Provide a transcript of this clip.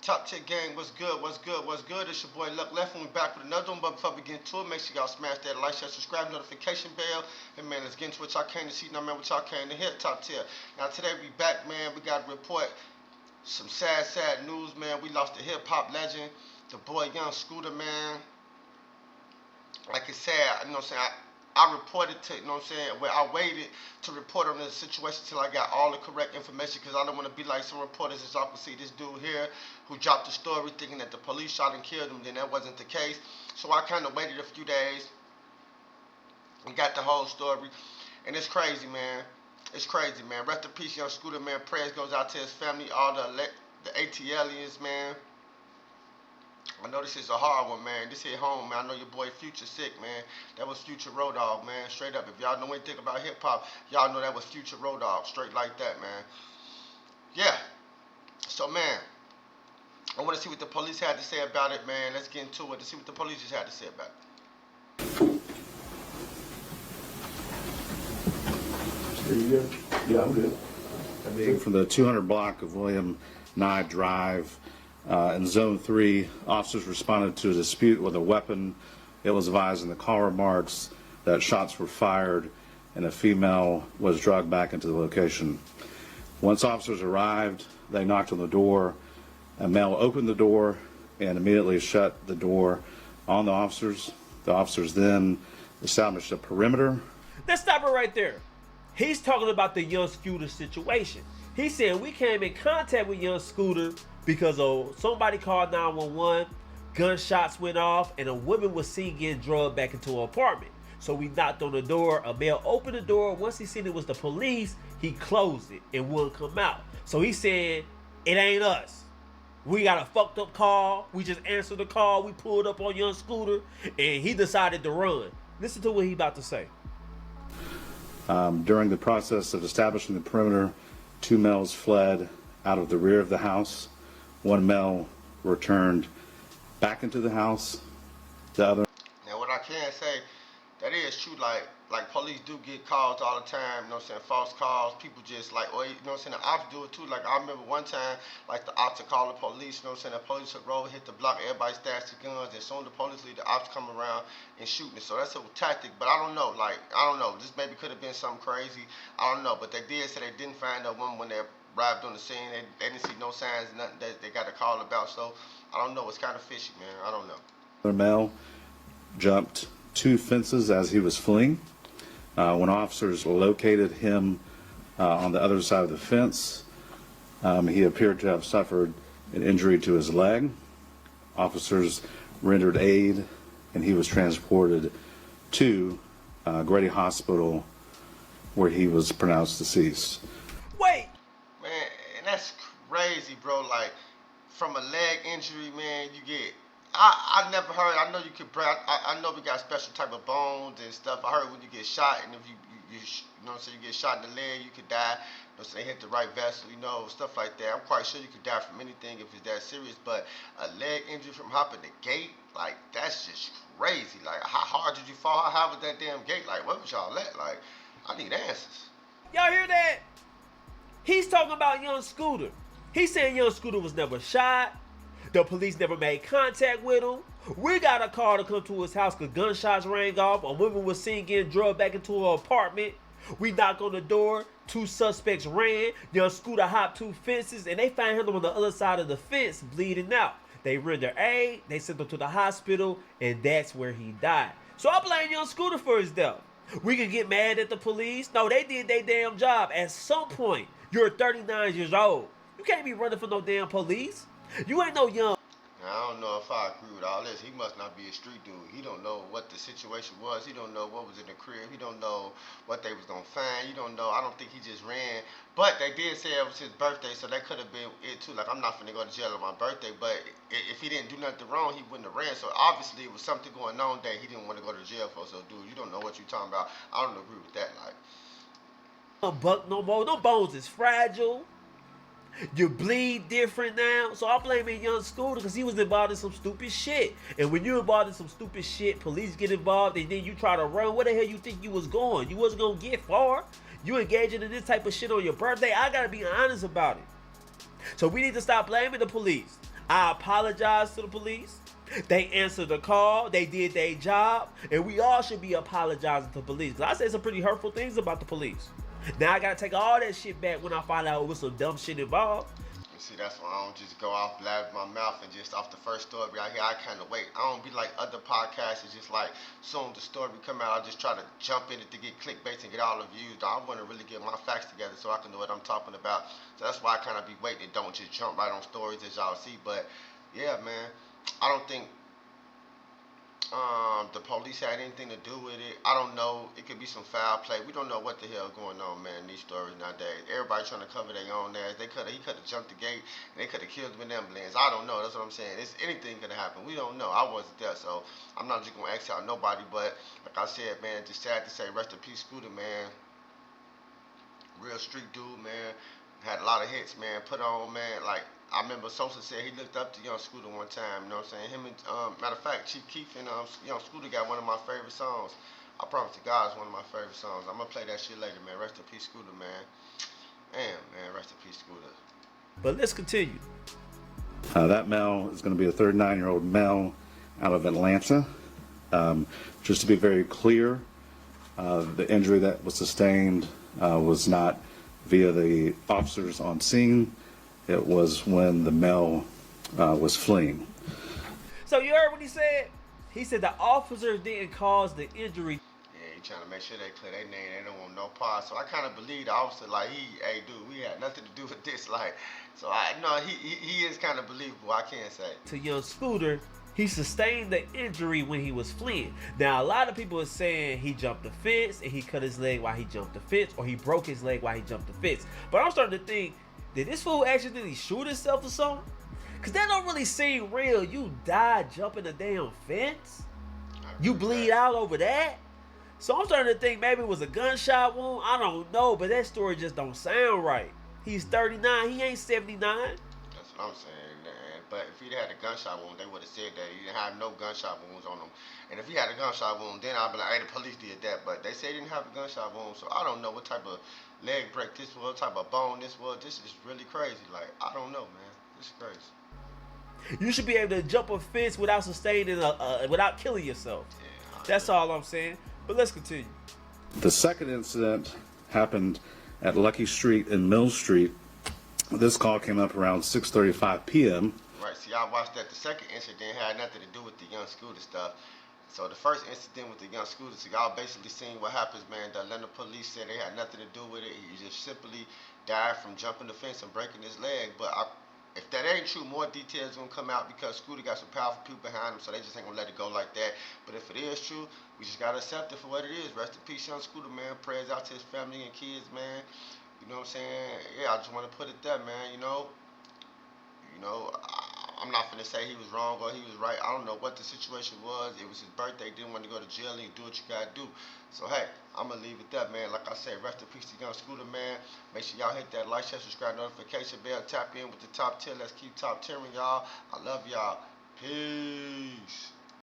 Top Tier Gang, what's good, what's good, what's good? It's your boy Luck Left, and we back with another one. But before we get into it, make sure y'all smash that like, share, subscribe, notification bell. And man, let's get into what y'all came to see. Now, man, what y'all came to hear, Top Tier. Now, today we back, man. We got to report some sad news, man. We lost a hip hop legend, the boy Young Scooter, man. Like I said, you know what I'm saying? I reported to, you know what I'm saying, where I waited to report on this situation till I got all the correct information, because I don't want to be like some reporters as y'all can see this dude here who dropped the story thinking that the police shot and killed him. Then that wasn't the case. So I kind of waited a few days and got the whole story. And it's crazy, man. It's crazy, man. Rest in peace, Young Scooter, man. Prayers goes out to his family, all the ATLians, man. I know this is a hard one, man. This hit home, man. I know your boy Future sick, man. That was Future Road Dogg, man. Straight up. If y'all know anything about hip hop, y'all know that was Future Road Dogg. Straight like that, man. Yeah. So, man, I want to see what the police had to say about it, man. Let's get into it to see what the police just had to say about it. Are you good? Yeah, I'm good. From the 200 block of William Nye Drive in Zone 3, officers responded to a dispute with a weapon. It was advised in the call remarks that shots were fired and a female was dragged back into the location. Once officers arrived, they knocked on the door. A male opened the door and immediately shut the door on the officers. The officers then established a perimeter. Let's stop it right there. He's talking about the Young Scooter situation. He said we came in contact with Young Scooter because somebody called 911, gunshots went off, and a woman was seen getting drugged back into her apartment. So we knocked on the door, a male opened the door. Once he seen it was the police, he closed it and wouldn't come out. So he said, it ain't us. We got a fucked up call. We just answered the call. We pulled up on Young Scooter, and he decided to run. Listen to what he about to say. During the process of establishing the perimeter, two males fled out of the rear of the house. One male returned back into the house. The other. Now, what I can say, that is true. Like police do get calls all the time, you know what I'm saying, false calls. People just like, or you know what I'm saying, the ops do it too. Like I remember one time, like the ops would call the police, you know what I'm saying, the police would roll, hit the block, everybody stashed the guns, and as soon as the police leave, the ops come around and shooting it. So that's a tactic, but I don't know, this maybe could have been something crazy, I don't know, but they did say they didn't find a woman when they arrived on the scene. They didn't see no signs, nothing that they got a call about, so I don't know, it's kind of fishy, man, I don't know. The male jumped two fences as he was fleeing. When officers located him on the other side of the fence, he appeared to have suffered an injury to his leg. Officers rendered aid, and he was transported to Grady Hospital, where he was pronounced deceased. Wait! Man, and that's crazy, bro. Like, from a leg injury, man, you get... I never heard. I know you could. I know we got special type of bones and stuff. I heard when you get shot, and if you know what I'm saying, you get shot in the leg, you could die. You know what I'm saying, hit the right vessel, you know, stuff like that. I'm quite sure you could die from anything if it's that serious. But a leg injury from hopping the gate, like that's just crazy. Like, how hard did you fall? How was that damn gate? Like, what was y'all at? Like, I need answers. Y'all hear that? He's talking about Young Scooter. He's saying Young Scooter was never shot. The police never made contact with him. We got a call to come to his house because gunshots rang off. A woman was seen getting drugged back into her apartment. We knocked on the door. Two suspects ran. Young Scooter hopped two fences, and they found him on the other side of the fence bleeding out. They rendered aid. They sent him to the hospital, and that's where he died. So I blame Young Scooter for his death. We can get mad at the police. No, they did their damn job. At some point, you're 39 years old. You can't be running for no damn police. You ain't no young. Now, I don't know if I agree with all this. He must not be a street dude. He don't know what the situation was. He don't know what was in the crib. He don't know what they was gonna find. You don't know. I don't think he just ran. But they did say it was his birthday, so that could have been it too. Like, I'm not finna go to jail on my birthday, but if he didn't do nothing wrong, he wouldn't have ran. So obviously it was something going on that he didn't want to go to jail for. So, dude, you don't know what you're talking about. I don't agree with that. Like, Buck no more. No bones is fragile. You bleed different now. So I'm blaming Young Scooter because he was involved in some stupid shit. And when you're involved in some stupid shit, police get involved and then you try to run. Where the hell you think you was going? You wasn't going to get far. You engaging in this type of shit on your birthday. I got to be honest about it. So we need to stop blaming the police. I apologize to the police. They answered the call. They did their job. And we all should be apologizing to the police. Because I said some pretty hurtful things about the police. Now I got to take all that shit back when I find out it was some dumb shit involved. See, that's why I don't just go off blab my mouth and just off the first story right here. I kind of wait. I don't be like other podcasts. It's just like soon the story come out, I just try to jump in it to get clickbait and get all the views. I want to really get my facts together so I can know what I'm talking about. So that's why I kind of be waiting and don't just jump right on stories as y'all see. But yeah, man, I don't think the police had anything to do with it. I don't know. It could be some foul play. We don't know what the hell going on, man, in these stories nowadays. Everybody trying to cover their own ass. He could have jumped the gate and they could have killed him in ambulance. I don't know. That's what I'm saying. Anything could have happened. We don't know. I wasn't there, so I'm not just gonna ask out nobody. But like I said, man, just sad to say, rest in peace, Scooter, man. Real street dude, man. Had a lot of hits, man. Put on, man. Like I remember Sosa said he looked up to Young Scooter one time. You know what I'm saying? Him and matter of fact, Chief Keef and Young Scooter got one of my favorite songs. I promise to God, it's one of my favorite songs. I'm gonna play that shit later, man. Rest in peace, Scooter, man. Damn, man. Rest in peace, Scooter. But let's continue. That male is going to be a 39-year-old male out of Atlanta. Just to be very clear, the injury that was sustained was not via the officers on scene. It was when the male was fleeing. So you heard what he said? He said the officers didn't cause the injury. Yeah, he trying to make sure they clear their name. They don't want no part. So I kind of believe the officer, like, hey, dude, we had nothing to do with this. Like, so I know he is kind of believable. I can't say. To Young Scooter, he sustained the injury when he was fleeing. Now, a lot of people are saying he jumped the fence and he cut his leg while he jumped the fence, or he broke his leg while he jumped the fence. But I'm starting to think, did this fool accidentally shoot himself or something? Because that don't really seem real. You died jumping a damn fence? You bleed out over that? So I'm starting to think maybe it was a gunshot wound. I don't know, but that story just don't sound right. He's 39. He ain't 79. That's what I'm saying, man. But if he'd had a gunshot wound, they would have said that he didn't have no gunshot wounds on him. And if he had a gunshot wound, then I'd be like, hey, the police did that. But they say he didn't have a gunshot wound, so I don't know what type of leg break this was, what type of bone this was. This is really crazy. Like, I don't know, man. This is crazy. You should be able to jump a fence without sustaining without killing yourself. Yeah, That's all I'm saying. But let's continue. The second incident happened at Lucky Street and Mill Street. This call came up around 6:35 p.m. Right, see, I watched that. The second incident had nothing to do with the Young Scooter stuff. So the first incident with the Young Scooter, so y'all basically seen what happens, man. The Atlanta police said they had nothing to do with it. He just simply died from jumping the fence and breaking his leg. But if that ain't true, more details gonna come out because Scooter got some powerful people behind him, so they just ain't gonna let it go like that. But if it is true, we just gotta accept it for what it is. Rest in peace, Young Scooter, man. Prayers out to his family and kids, man. You know what I'm saying? Yeah, I just want to put it there, man. You know, I'm not gonna say he was wrong or he was right. I don't know what the situation was. It was his birthday. Didn't want to go to jail. And you do what you gotta do. So hey, I'm gonna leave it there, man. Like I said, rest in peace to Young Scooter, man. Make sure y'all hit that like, share, subscribe, notification bell. Tap in with the top tier. Let's keep top tiering, y'all. I love y'all. Peace.